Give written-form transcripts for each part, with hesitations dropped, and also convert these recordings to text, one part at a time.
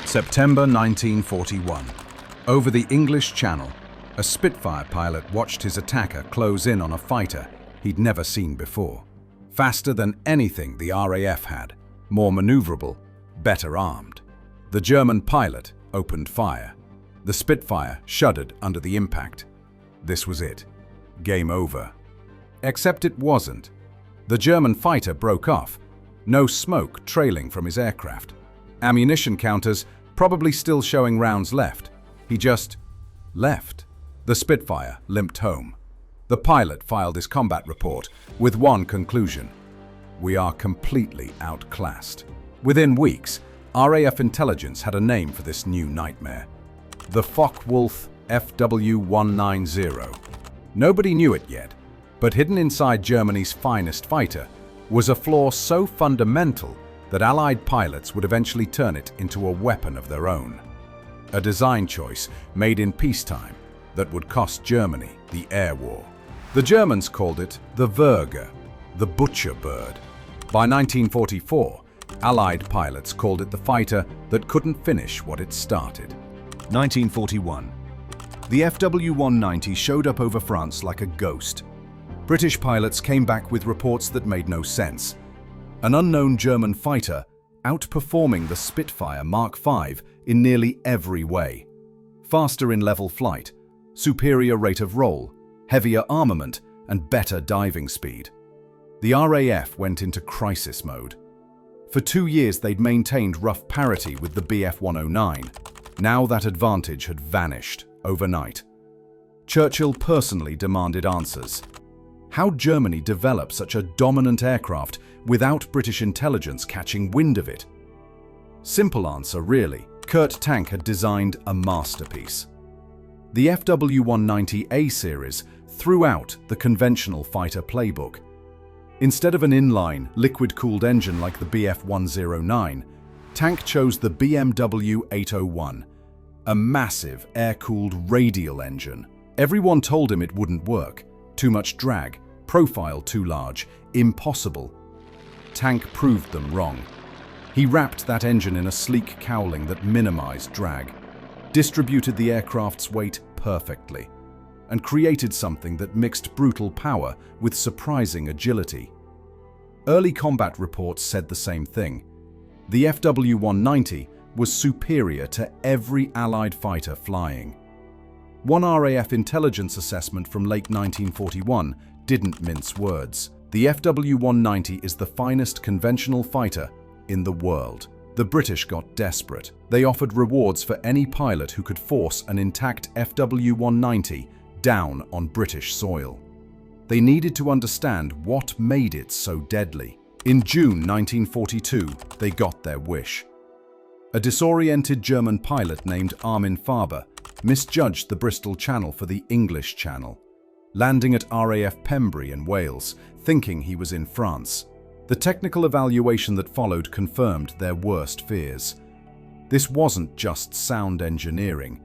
September 1941. Over the English Channel, a Spitfire pilot watched his attacker close in on a fighter he'd never seen before. Faster than anything the RAF had, more maneuverable, better armed. The German pilot opened fire. The Spitfire shuddered under the impact. This was it. Game over. Except it wasn't. The German fighter broke off, no smoke trailing from his aircraft. Ammunition counters probably still showing rounds left. He just left. The Spitfire limped home. The pilot filed his combat report with one conclusion: we are completely outclassed. Within weeks, RAF intelligence had a name for this new nightmare: the Focke-Wulf FW-190. Nobody knew it yet, but hidden inside Germany's finest fighter was a flaw so fundamental that Allied pilots would eventually turn it into a weapon of their own. A design choice made in peacetime that would cost Germany the air war. The Germans called it the Würger, the butcher bird. By 1944, Allied pilots called it the fighter that couldn't finish what it started. 1941. The FW-190 showed up over France like a ghost. British pilots came back with reports that made no sense. An unknown German fighter outperforming the Spitfire Mark V in nearly every way. Faster in level flight, superior rate of roll, heavier armament, and better diving speed. The RAF went into crisis mode. For 2 years they'd maintained rough parity with the Bf-109. Now that advantage had vanished overnight. Churchill personally demanded answers. How'd Germany develop such a dominant aircraft without British intelligence catching wind of it? Simple answer, really. Kurt Tank had designed a masterpiece. The FW-190A series threw out the conventional fighter playbook. Instead of an inline, liquid-cooled engine like the Bf-109, Tank chose the BMW 801, a massive air-cooled radial engine. Everyone told him it wouldn't work. Too much drag, profile too large, impossible. Tank proved them wrong. He wrapped that engine in a sleek cowling that minimized drag, distributed the aircraft's weight perfectly, and created something that mixed brutal power with surprising agility. Early combat reports said the same thing. The FW-190 was superior to every Allied fighter flying. One RAF intelligence assessment from late 1941 didn't mince words. The FW-190 is the finest conventional fighter in the world. The British got desperate. They offered rewards for any pilot who could force an intact FW-190 down on British soil. They needed to understand what made it so deadly. In June 1942, they got their wish. A disoriented German pilot named Armin Faber misjudged the Bristol Channel for the English Channel, landing at RAF Pembrey in Wales, thinking he was in France. The technical evaluation that followed confirmed their worst fears. This wasn't just sound engineering.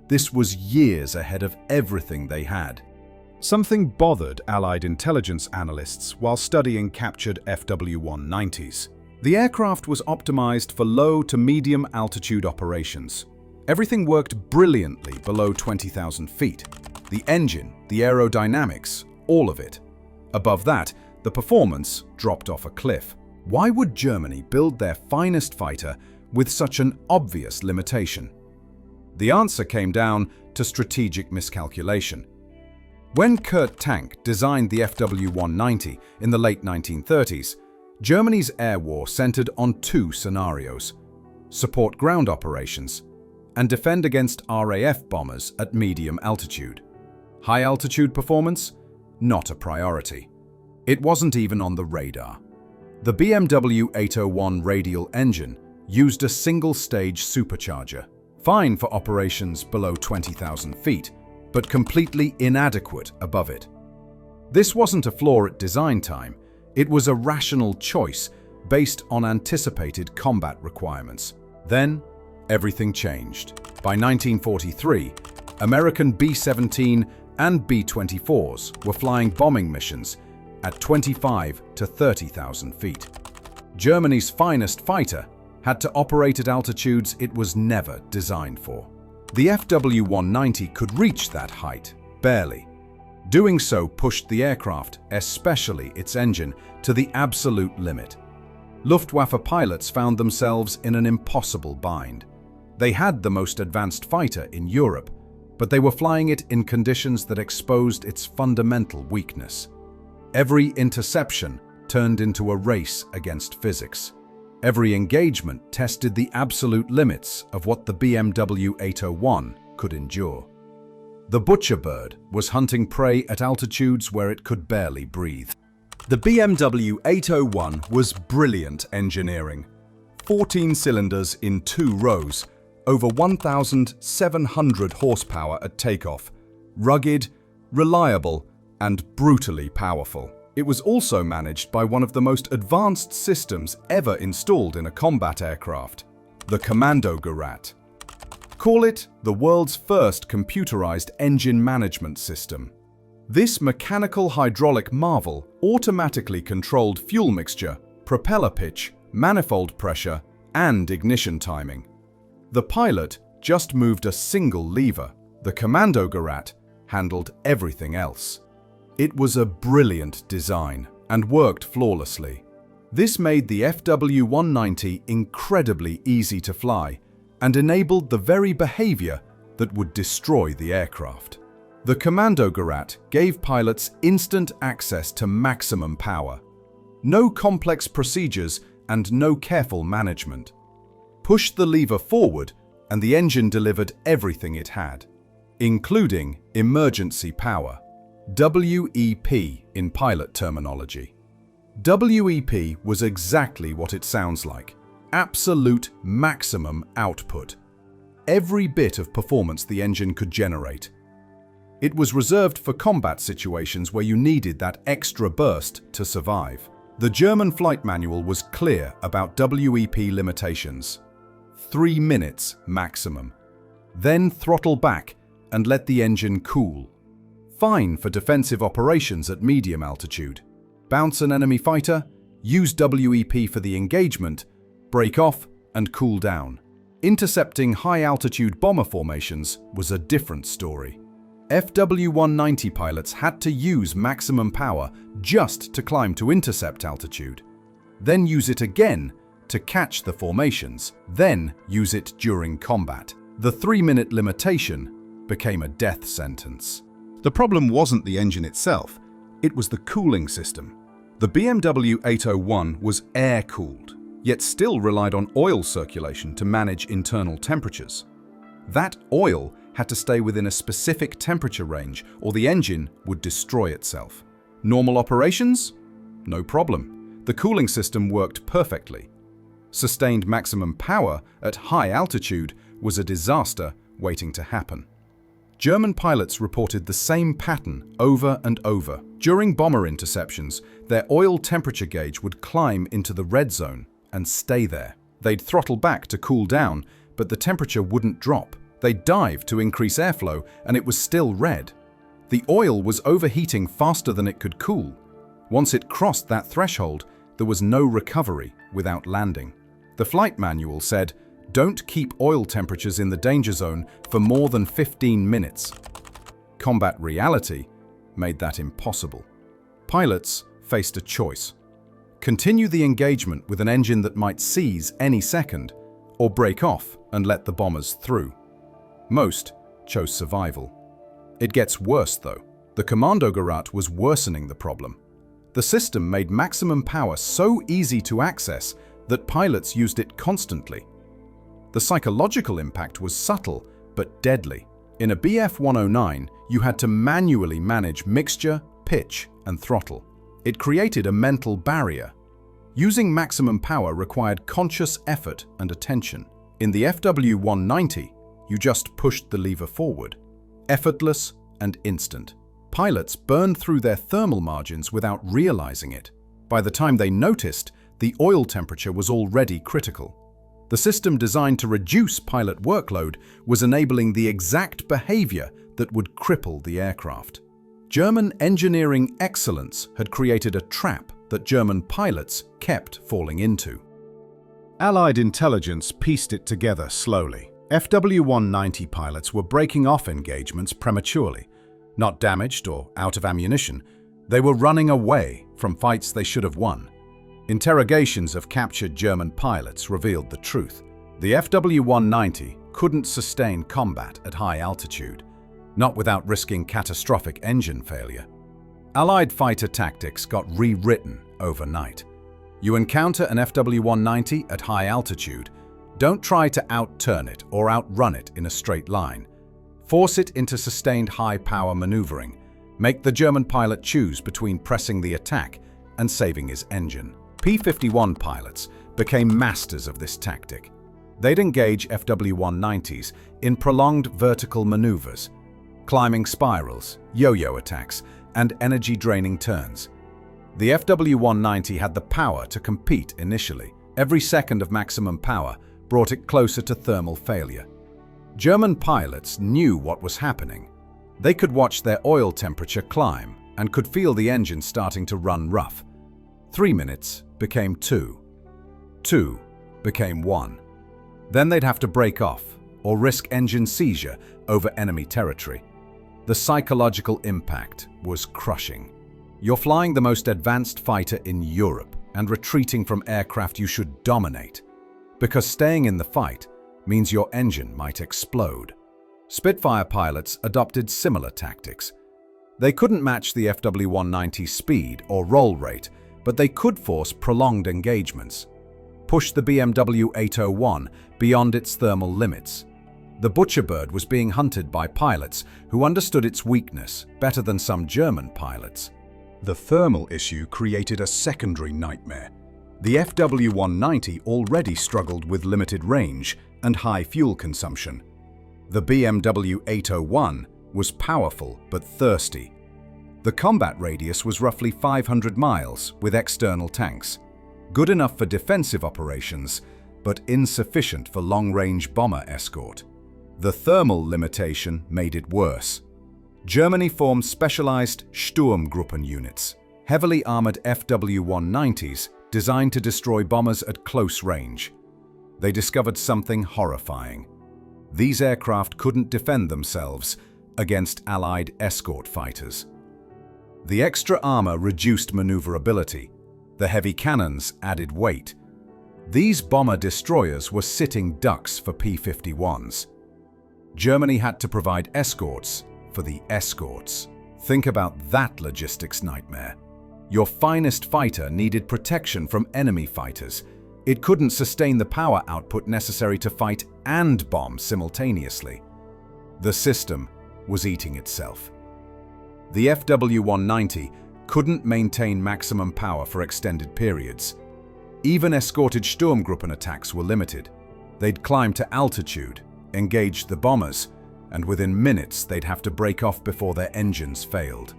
This was years ahead of everything they had. Something bothered Allied intelligence analysts while studying captured FW-190s. The aircraft was optimized for low to medium altitude operations. Everything worked brilliantly below 20,000 feet. The engine, the aerodynamics, all of it. Above that, the performance dropped off a cliff. Why would Germany build their finest fighter with such an obvious limitation? The answer came down to strategic miscalculation. When Kurt Tank designed the FW-190 in the late 1930s, Germany's air war centered on 2 scenarios: support ground operations and defend against RAF bombers at medium altitude. High altitude performance? Not a priority. It wasn't even on the radar. The BMW 801 radial engine used a single-stage supercharger, fine for operations below 20,000 feet, but completely inadequate above it. This wasn't a flaw at design time. It was a rational choice based on anticipated combat requirements. Then, everything changed. By 1943, American B-17 and B-24s were flying bombing missions at 25 to 30,000 feet. Germany's finest fighter had to operate at altitudes it was never designed for. The FW-190 could reach that height, barely. Doing so pushed the aircraft, especially its engine, to the absolute limit. Luftwaffe pilots found themselves in an impossible bind. They had the most advanced fighter in Europe, but they were flying it in conditions that exposed its fundamental weakness. Every interception turned into a race against physics. Every engagement tested the absolute limits of what the BMW 801 could endure. The butcher bird was hunting prey at altitudes where it could barely breathe. The BMW 801 was brilliant engineering. 14 cylinders in 2 rows, over 1,700 horsepower at takeoff, rugged, reliable, and brutally powerful. It was also managed by one of the most advanced systems ever installed in a combat aircraft, the Commando Garrat. Call it the world's first computerized engine management system. This mechanical hydraulic marvel automatically controlled fuel mixture, propeller pitch, manifold pressure, and ignition timing. The pilot just moved a single lever. The Commando Garrat handled everything else. It was a brilliant design and worked flawlessly. This made the FW-190 incredibly easy to fly and enabled the very behavior that would destroy the aircraft. The Commando Garrat gave pilots instant access to maximum power. No complex procedures and no careful management. Push the lever forward and the engine delivered everything it had, including emergency power. WEP in pilot terminology. WEP was exactly what it sounds like. Absolute maximum output. Every bit of performance the engine could generate. It was reserved for combat situations where you needed that extra burst to survive. The German flight manual was clear about WEP limitations. 3 minutes maximum. Then throttle back and let the engine cool. Fine for defensive operations at medium altitude. Bounce an enemy fighter, use WEP for the engagement, break off and cool down. Intercepting high-altitude bomber formations was a different story. FW-190 pilots had to use maximum power just to climb to intercept altitude, then use it again to catch the formations, then use it during combat. The 3-minute limitation became a death sentence. The problem wasn't the engine itself, it was the cooling system. The BMW 801 was air-cooled, yet still relied on oil circulation to manage internal temperatures. That oil had to stay within a specific temperature range or the engine would destroy itself. Normal operations? No problem. The cooling system worked perfectly. Sustained maximum power at high altitude was a disaster waiting to happen. German pilots reported the same pattern over and over. During bomber interceptions, their oil temperature gauge would climb into the red zone and stay there. They'd throttle back to cool down, but the temperature wouldn't drop. They'd dive to increase airflow, and it was still red. The oil was overheating faster than it could cool. Once it crossed that threshold, there was no recovery without landing. The flight manual said, "Don't keep oil temperatures in the danger zone for more than 15 minutes." Combat reality made that impossible. Pilots faced a choice. Continue the engagement with an engine that might seize any second, or break off and let the bombers through. Most chose survival. It gets worse though. The Commando Garrat was worsening the problem. The system made maximum power so easy to access that pilots used it constantly. The psychological impact was subtle but deadly. In a BF-109, you had to manually manage mixture, pitch, and throttle. It created a mental barrier. Using maximum power required conscious effort and attention. In the FW-190, you just pushed the lever forward. Effortless and instant. Pilots burned through their thermal margins without realizing it. By the time they noticed, the oil temperature was already critical. The system designed to reduce pilot workload was enabling the exact behavior that would cripple the aircraft. German engineering excellence had created a trap that German pilots kept falling into. Allied intelligence pieced it together slowly. FW-190 pilots were breaking off engagements prematurely. Not damaged or out of ammunition, they were running away from fights they should have won. Interrogations of captured German pilots revealed the truth. The FW-190 couldn't sustain combat at high altitude, not without risking catastrophic engine failure. Allied fighter tactics got rewritten overnight. You encounter an FW-190 at high altitude, don't try to outturn it or outrun it in a straight line. Force it into sustained high-power maneuvering. Make the German pilot choose between pressing the attack and saving his engine. P-51 pilots became masters of this tactic. They'd engage FW-190s in prolonged vertical maneuvers, climbing spirals, yo-yo attacks, and energy-draining turns. The FW-190 had the power to compete initially. Every second of maximum power brought it closer to thermal failure. German pilots knew what was happening. They could watch their oil temperature climb and could feel the engine starting to run rough. 3 minutes became 2. 2 became 1. Then they'd have to break off or risk engine seizure over enemy territory. The psychological impact was crushing. You're flying the most advanced fighter in Europe and retreating from aircraft you should dominate, because staying in the fight means your engine might explode. Spitfire pilots adopted similar tactics. They couldn't match the FW-190's speed or roll rate, but they could force prolonged engagements. Push the BMW 801 beyond its thermal limits. The Butcherbird was being hunted by pilots who understood its weakness better than some German pilots. The thermal issue created a secondary nightmare. The FW-190 already struggled with limited range and high fuel consumption. The BMW 801 was powerful but thirsty. The combat radius was roughly 500 miles with external tanks. Good enough for defensive operations, but insufficient for long-range bomber escort. The thermal limitation made it worse. Germany formed specialized Sturmgruppen units, heavily armored FW-190s designed to destroy bombers at close range. They discovered something horrifying. These aircraft couldn't defend themselves against Allied escort fighters. The extra armor reduced maneuverability. The heavy cannons added weight. These bomber destroyers were sitting ducks for P-51s. Germany had to provide escorts for the escorts. Think about that logistics nightmare. Your finest fighter needed protection from enemy fighters. It couldn't sustain the power output necessary to fight and bomb simultaneously. The system was eating itself. The FW-190 couldn't maintain maximum power for extended periods. Even escorted Sturmgruppen attacks were limited. They'd climb to altitude, engage the bombers, and within minutes they'd have to break off before their engines failed.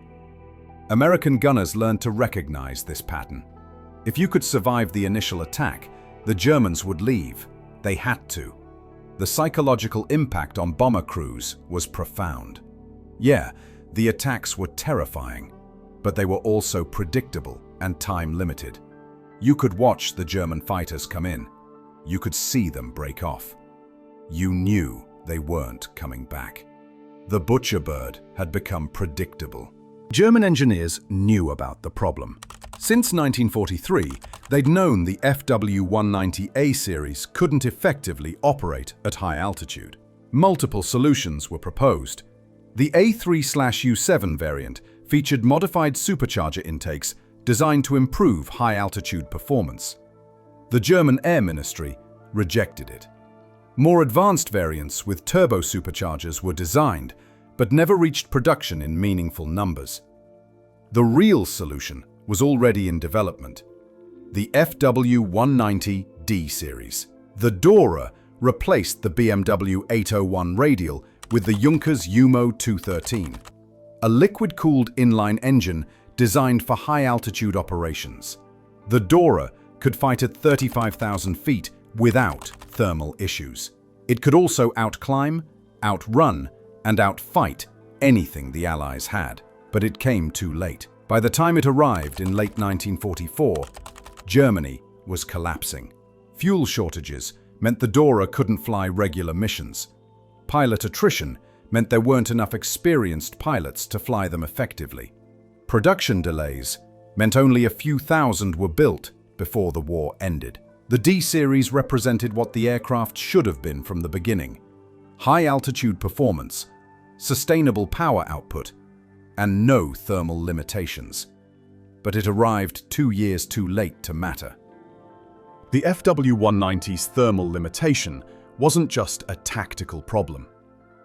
American gunners learned to recognize this pattern. If you could survive the initial attack, the Germans would leave. They had to. The psychological impact on bomber crews was profound. Yeah, the attacks were terrifying, but they were also predictable and time-limited. You could watch the German fighters come in. You could see them break off. You knew they weren't coming back. The Butcherbird had become predictable. German engineers knew about the problem. Since 1943, they'd known the FW-190A series couldn't effectively operate at high altitude. Multiple solutions were proposed. The A3/U7 variant featured modified supercharger intakes designed to improve high-altitude performance. The German Air Ministry rejected it. More advanced variants with turbo superchargers were designed, but never reached production in meaningful numbers. The real solution was already in development: the FW-190D series. The Dora replaced the BMW 801 radial with the Junkers UMO 213, a liquid-cooled inline engine designed for high-altitude operations. The Dora could fight at 35,000 feet without thermal issues. It could also outclimb, outrun, and outfight anything the Allies had, but it came too late. By the time it arrived in late 1944, Germany was collapsing. Fuel shortages meant the Dora couldn't fly regular missions. Pilot attrition meant there weren't enough experienced pilots to fly them effectively. Production delays meant only a few thousand were built before the war ended. The D-series represented what the aircraft should have been from the beginning: high-altitude performance, sustainable power output, and no thermal limitations. But it arrived 2 years too late to matter. The FW-190's thermal limitation wasn't just a tactical problem.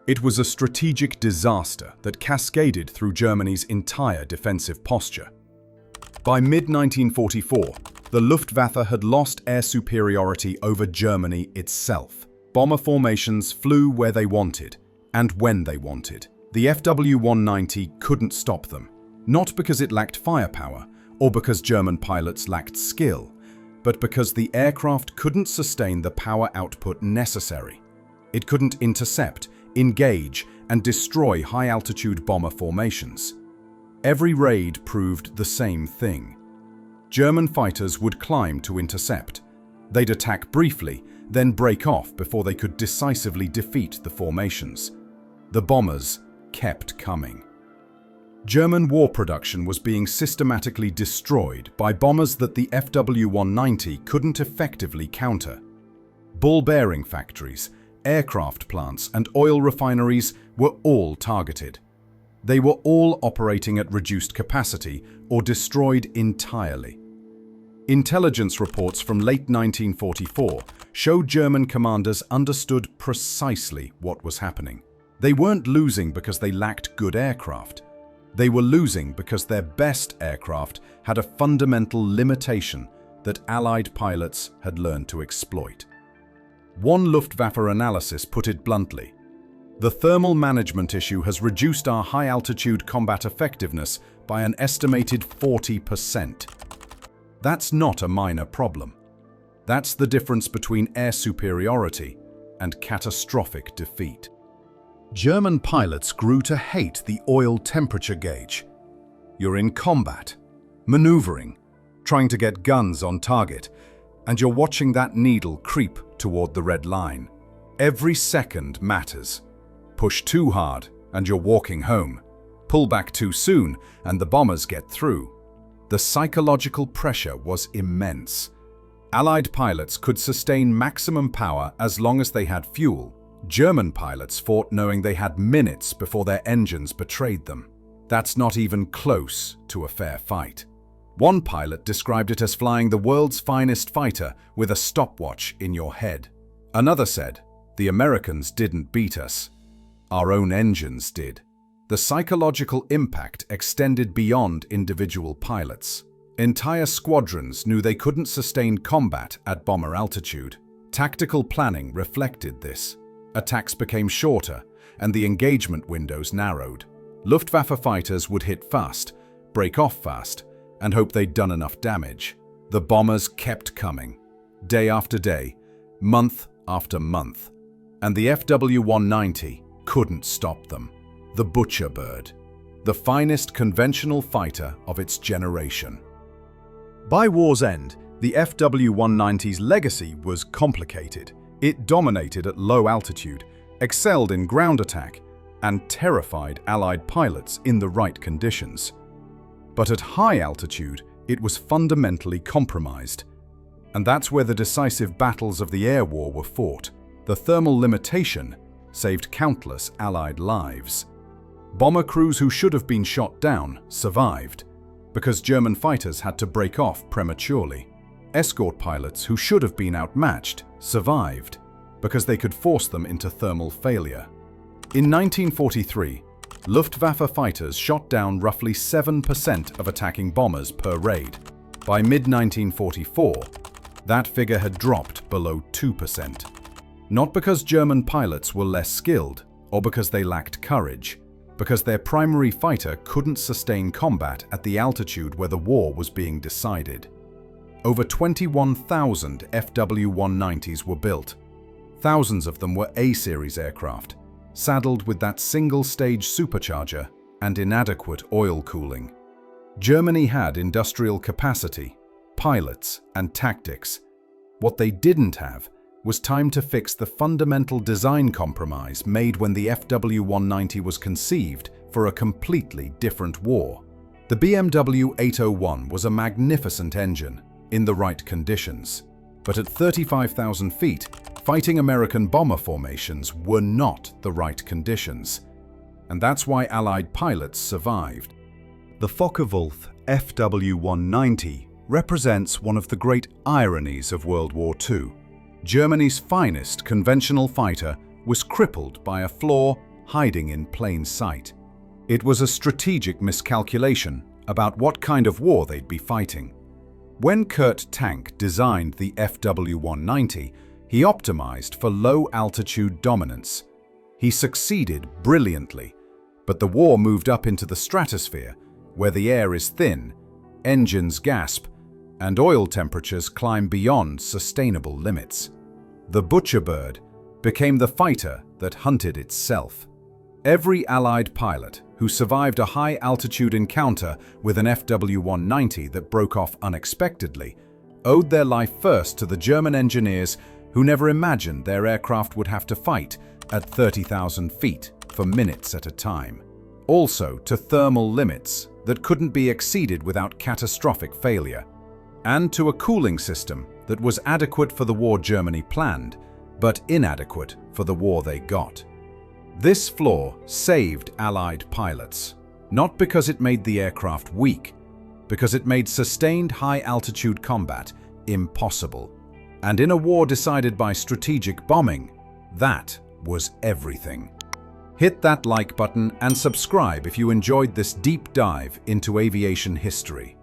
It was a strategic disaster that cascaded through Germany's entire defensive posture. By mid-1944, the Luftwaffe had lost air superiority over Germany itself. Bomber formations flew where they wanted and when they wanted. The FW-190 couldn't stop them, not because it lacked firepower or because German pilots lacked skill, but because the aircraft couldn't sustain the power output necessary. It couldn't intercept, engage, and destroy high-altitude bomber formations. Every raid proved the same thing. German fighters would climb to intercept. They'd attack briefly, then break off before they could decisively defeat the formations. The bombers kept coming. German war production was being systematically destroyed by bombers that the FW-190 couldn't effectively counter. Ball bearing factories, aircraft plants, and oil refineries were all targeted. They were all operating at reduced capacity or destroyed entirely. Intelligence reports from late 1944 showed German commanders understood precisely what was happening. They weren't losing because they lacked good aircraft. They were losing because their best aircraft had a fundamental limitation that Allied pilots had learned to exploit. One Luftwaffe analysis put it bluntly: the thermal management issue has reduced our high-altitude combat effectiveness by an estimated 40%. That's not a minor problem. That's the difference between air superiority and catastrophic defeat. German pilots grew to hate the oil temperature gauge. You're in combat, maneuvering, trying to get guns on target, and you're watching that needle creep toward the red line. Every second matters. Push too hard and you're walking home. Pull back too soon and the bombers get through. The psychological pressure was immense. Allied pilots could sustain maximum power as long as they had fuel. German pilots fought knowing they had minutes before their engines betrayed them. That's not even close to a fair fight. One pilot described it as flying the world's finest fighter with a stopwatch in your head. Another said, "The Americans didn't beat us. Our own engines did." The psychological impact extended beyond individual pilots. Entire squadrons knew they couldn't sustain combat at bomber altitude. Tactical planning reflected this. Attacks became shorter, and the engagement windows narrowed. Luftwaffe fighters would hit fast, break off fast, and hope they'd done enough damage. The bombers kept coming, day after day, month after month, and the FW-190 couldn't stop them. The butcher bird, the finest conventional fighter of its generation. By war's end, the FW-190's legacy was complicated. It dominated at low altitude, excelled in ground attack, and terrified Allied pilots in the right conditions. But at high altitude, it was fundamentally compromised. And that's where the decisive battles of the air war were fought. The thermal limitation saved countless Allied lives. Bomber crews who should have been shot down survived, because German fighters had to break off prematurely. Escort pilots who should have been outmatched survived, because they could force them into thermal failure. In 1943, Luftwaffe fighters shot down roughly 7% of attacking bombers per raid. By mid-1944, that figure had dropped below 2%. Not because German pilots were less skilled, or because they lacked courage, because their primary fighter couldn't sustain combat at the altitude where the war was being decided. Over 21,000 FW-190s were built. Thousands of them were A-series aircraft, saddled with that single-stage supercharger and inadequate oil cooling. Germany had industrial capacity, pilots, and tactics, What they didn't have was time to fix the fundamental design compromise made when the FW-190 was conceived for a completely different war. The BMW 801 was a magnificent engine in the right conditions, but at 35,000 feet, fighting American bomber formations were not the right conditions. And that's why Allied pilots survived. The Focke-Wulf FW-190 represents one of the great ironies of World War II. Germany's finest conventional fighter was crippled by a flaw hiding in plain sight. It was a strategic miscalculation about what kind of war they'd be fighting. When Kurt Tank designed the FW-190, he optimized for low-altitude dominance. He succeeded brilliantly, but the war moved up into the stratosphere, where the air is thin, engines gasp, and oil temperatures climb beyond sustainable limits. The butcherbird became the fighter that hunted itself. Every Allied pilot who survived a high-altitude encounter with an FW-190 that broke off unexpectedly owed their life first to the German engineers who never imagined their aircraft would have to fight at 30,000 feet for minutes at a time. Also to thermal limits that couldn't be exceeded without catastrophic failure, and to a cooling system that was adequate for the war Germany planned, but inadequate for the war they got. This flaw saved Allied pilots, not because it made the aircraft weak, because it made sustained high-altitude combat impossible. And in a war decided by strategic bombing, that was everything. Hit that like button and subscribe if you enjoyed this deep dive into aviation history.